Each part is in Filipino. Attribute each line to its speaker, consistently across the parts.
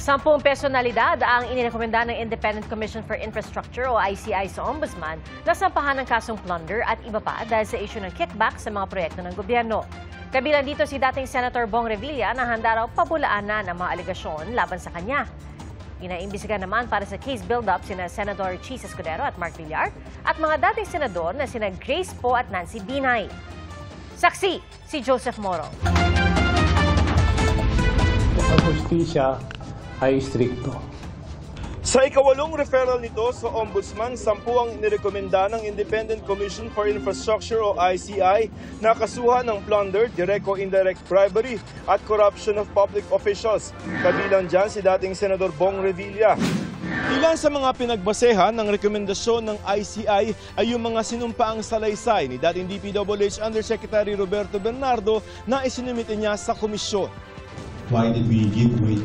Speaker 1: 10 personalidad ang inirekomenda ng Independent Commission for Infrastructure o ICI sa Ombudsman na sampahan ng kasong plunder at iba pa dahil sa issue ng kickback sa mga proyekto ng gobyerno. Kabilang dito si dating Senator Bong Revilla na handa raw pabulaanan ang mga aligasyon laban sa kanya. Inaimbisigan naman para sa case build-up sina Senator Chis Escudero at Mark Villar at mga dating senador na sina Grace Poe at Nancy Binay. Saksi, si Joseph Moro.
Speaker 2: Ang hustisya ay stricto.
Speaker 3: Sa ikawalong referral nito sa Ombudsman, 10 ang inirekomenda ng Independent Commission for Infrastructure o ICI na kasuhan ng plunder, direct o indirect bribery at corruption of public officials. Kabilang dyan si dating Senador Bong Revilla. Ilan sa mga pinagbasehan ng rekomendasyon ng ICI ay yung mga sinumpaang salaysay ni dating DPWH Undersecretary Roberto Bernardo na isinumite niya sa komisyon.
Speaker 4: Why did we give weight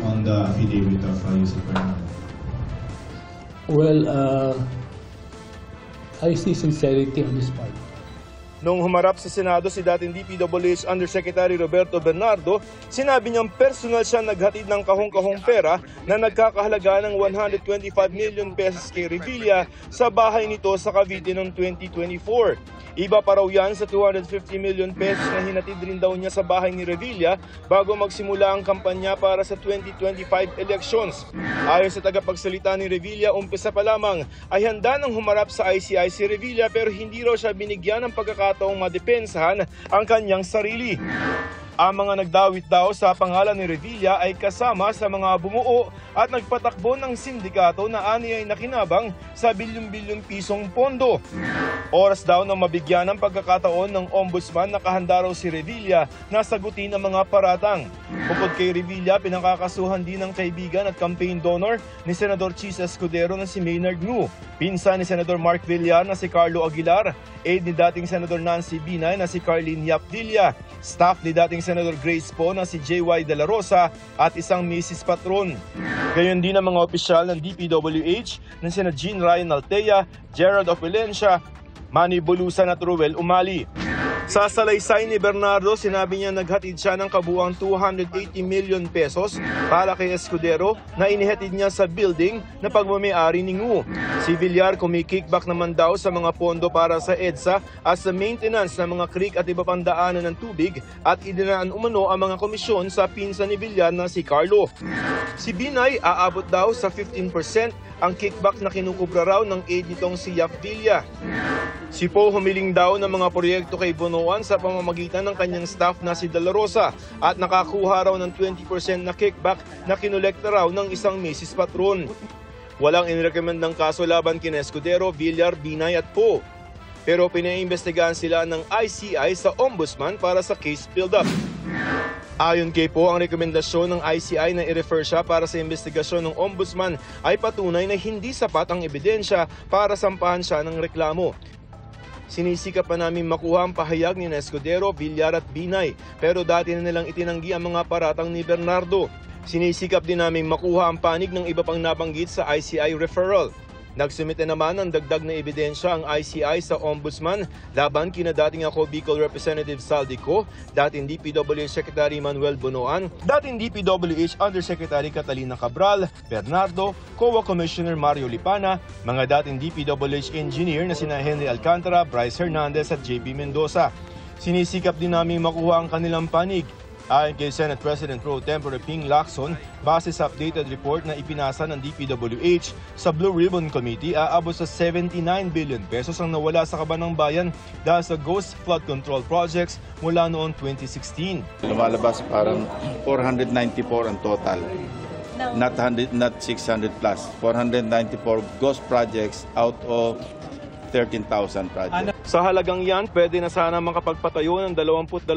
Speaker 4: on the affidavit of Yusek Bernardo?
Speaker 2: Well, I see sincerity on this part.
Speaker 3: Nung humarap sa Senado si dating DPWH Undersecretary Roberto Bernardo, sinabi niyang personal siya naghatid ng kahong-kahong pera na nagkakahalaga ng 125 million pesos kay Revilla sa bahay nito sa Cavite noong 2024. Iba pa raw yan sa 250 million pesos na hinatid rin daw niya sa bahay ni Revilla bago magsimula ang kampanya para sa 2025 elections. Ayon sa tagapagsalita ni Revilla, umpisa pa lamang ay handa nang humarap sa ICI si Revilla pero hindi raw siya binigyan ng pagkakataong madepensahan ang kanyang sarili. Ang mga nagdawit daw sa pangalan ni Revilla ay kasama sa mga bumuo at nagpatakbo ng sindikato na ani ay nakinabang sa bilyon-bilyong pisong pondo. Oras daw na mabigyan ng pagkakataon ng ombudsman na kahanda raw si Revilla na sagutin ang mga paratang. Bukod kay Revilla, pinakakasuhan din ng kaibigan at campaign donor ni Senador Chis Escudero na si Maynard Ngu, pinsan ni Senador Mark Villar na si Carlo Aguilar, aide ni dating Senador Nancy Binay na si Carlene Yap Dilla, staff ni dating Senador Grace Poe na si JY De La Rosa at isang Mrs. Patron. Gayon din ang mga opisyal ng DPWH na sina Jean Ryan Altea, Gerald Opilencia, Manny Bulusan at Ruel Umali. Sa salaysay ni Bernardo, sinabi niya naghatid siya ng kabuuang 280 million pesos para kay Escudero na inihatid niya sa building na pagmamayari ni Ngu. Si Villar kumikickback naman daw sa mga pondo para sa EDSA at sa maintenance ng mga creek at iba pang daanan ng tubig at idinaan umano ang mga komisyon sa pinsan ni Villar na si Carlo. Si Binay aabot daw sa 15% ang kickback na kinukubra raw ng aide nitong si Yap Dilla. Si Poe humiling daw ng mga proyekto kay Bonoan sa pamamagitan ng kanyang staff na si De La Rosa at nakakuha raw ng 20% na kickback na kinolekta raw ng isang Mrs. Patron. Walang inirekomendang kaso laban kina Escudero, Villar, Binay at Poe. Pero pinaimbestigahan sila ng ICI sa Ombudsman para sa case build-up. Ayon kay Poe, ang rekomendasyon ng ICI na i-refer siya para sa investigasyon ng Ombudsman ay patunay na hindi sapat ang ebidensya para sampahan siya ng reklamo. Sinisikap pa namin makuha ang pahayag ni Escudero, Villar at Binay pero dati na nilang itinanggi ang mga paratang ni Bernardo. Sinisikap din namin makuha ang panig ng iba pang nabanggit sa ICI referral. Nagsumite naman ng dagdag na ebidensya ang ICI sa Ombudsman laban kina dating ako Bicol Representative Saldico, dating DPWH Secretary Manuel Bonoan, dating DPWH Undersecretary Catalina Cabral, Bernardo, COA Commissioner Mario Lipana, mga dating DPWH engineer na sina Henry Alcantara, Bryce Hernandez at JP Mendoza. Sinisikap din namin makuha ang kanilang panig. Ayon kay Senate President Pro Tempore Ping Lacson, base sa updated report na ipinasa ng DPWH sa Blue Ribbon Committee, aabot sa 79 billion pesos ang nawala sa kaban ng bayan dahil sa ghost flood control projects mula noong 2016.
Speaker 5: Lumalabas parang 494 ang total. Not 600 plus. 494 ghost projects out of 13,000 projects.
Speaker 3: Sa halagang yan, pwede na sana makapagpatayo ng 22,000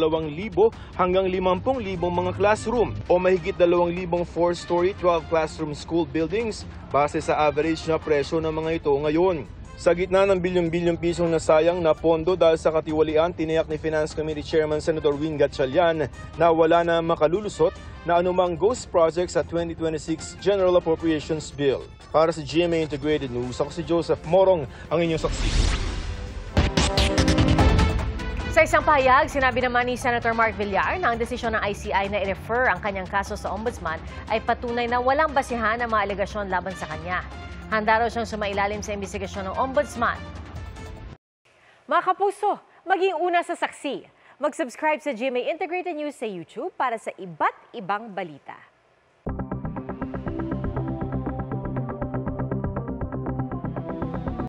Speaker 3: hanggang 50,000 mga classroom o mahigit 2,000 4-story 12 classroom school buildings base sa average na presyo ng mga ito ngayon. Sa gitna ng bilyon-bilyong pisong nasayang na pondo dahil sa katiwalian, tiniyak ni Finance Committee Chairman Senator Win Gatchalian na wala na makalulusot na anumang ghost project sa 2026 General Appropriations Bill. Para sa GMA Integrated News, ako si Joseph Morong, ang inyong saksi.
Speaker 1: Sa isang pahayag, sinabi naman ni Senator Mark Villar na ang desisyon ng ICI na i-refer ang kanyang kaso sa Ombudsman ay patunay na walang basihan ang mga alegasyon laban sa kanya. Handa raw siyang sumailalim sa investigasyon ng Ombudsman. Mga kapuso, maging una sa saksi. Mag-subscribe sa GMA Integrated News sa YouTube para sa iba't ibang balita.